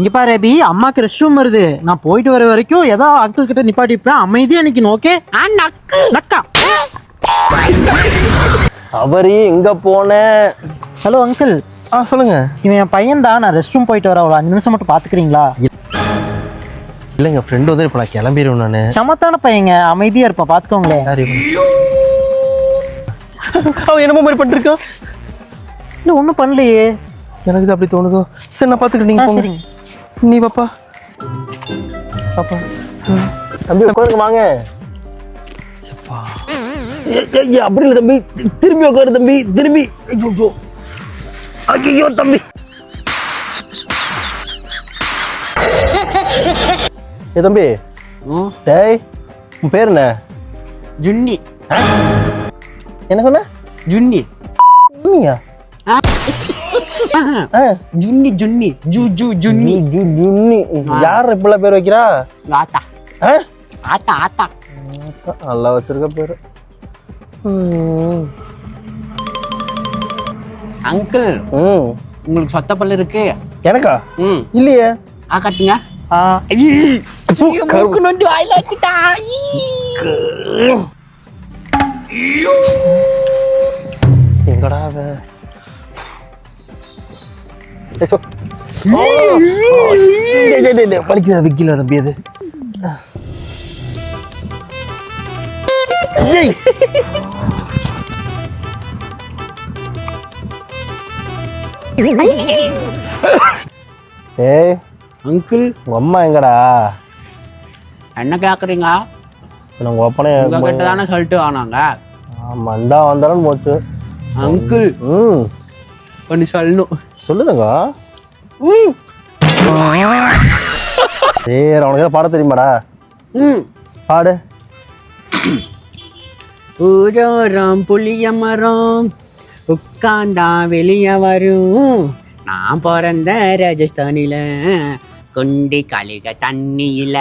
இங்க பாரு அபி, அம்மாக்கு ரெஸ்ட் ரூம் வருது. நான் போயிட்டு வர வரைக்கும் ஏதோ அங்கிள் கிட்ட நிப்பாட்டிப்பேன். அமைதியா நிக்கணும். ஓகே? நக்கு நக்கா. அவரு எங்க போன? Hello uncle. சொல்லுங்க. இவன் என் பையன் தான். நான் ரெஸ்ட் ரூம் போயிட்டு வர ஒரு 5 நிமிஷம் மட்டும் பாத்துக்கிறீங்களா? இல்லைங்க, ஃப்ரெண்டு வந்து இப்போ நான் கிளம்பிடுவேன். நான் சமத்தான பையங்க, அமைதியா இருப்பேன், பாத்துக்கோங்களேன். அவன் என்னமோ மாதிரி பண்ணிருக்கான். இல்ல ஒண்ணும் பண்ணலையே. எனக்கு இது அப்படி தோணுதோ. சரி நான் பாத்துக்கிறேன், நீங்க போங்க. நீ பாப்பா பாப்பா தம்பி உட்காருங்க, வாங்க. அப்படி இல்லை தம்பி, திரும்பி உட்காரு தம்பி, திரும்பி. ஐயோ தம்பி. ஏ தம்பி, டேய் உன் பேர் என்ன? ஜுன்னி. என்ன சொன்ன? ஜுன்னி. ஜுன்னியா? ஜுன்னி ஜுன்னி ஜூ ஜூ ஜுன்னி ஜுன்னி. யார் இப்பெல்லாம் பேர் வைக்கிறா? ஆத்தா ஆத்தா ஆத்தா. நல்லா வச்சிருக்க பேரு. அங்கிள், உங்களுக்கு சொத்த பல்லு இருக்கு? எனக்கா? இல்லையே. காட்டுங்க. நொண்டி வாயில வச்சுட்டா. எங்கடா பழிக்குதா? விக்கில தம்பி அது. ஏய் அங்கிள், உங்க அம்மா எங்கடா? என்ன கேக்குறீங்க? உங்க அப்பனே உங்ககிட்ட தானே சொல்லிட்டு வானாங்க. மண்டா வந்தாலும் போச்சு. அங்கிள் ஒன்னு சொல்லணும். சொல்லுதுங்க. சரி, உனக்கு பாட தெரியுமாடா? பாடு. ஊரோரம் புளிய மரம் உட்காந்தா வெளிய வரும். நான் பிறந்த ராஜஸ்தானில குண்டி கலிக தண்ணியில.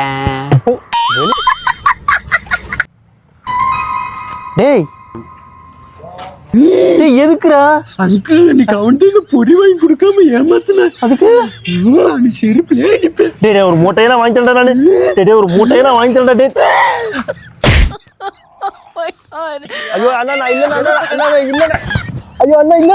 டேய் எதுக்குடா? அங்கிள், நீ கவுண்டில பொடி வாங்கி கொடுக்காம ஏமாத்துன. அதுக்கு நீ செருப்பிலே அடிப்பேன். டேய் ஒரு மூட்டையெல்லாம் வாங்கி தரேன்டா நானு. டேய் ஒரு மூட்டையெல்லாம் வாங்கி தரேன்டா. டேய் ஐயோ அண்ணா, நான் இல்ல அண்ணா, இல்ல. ஐயோ அண்ணா இல்ல.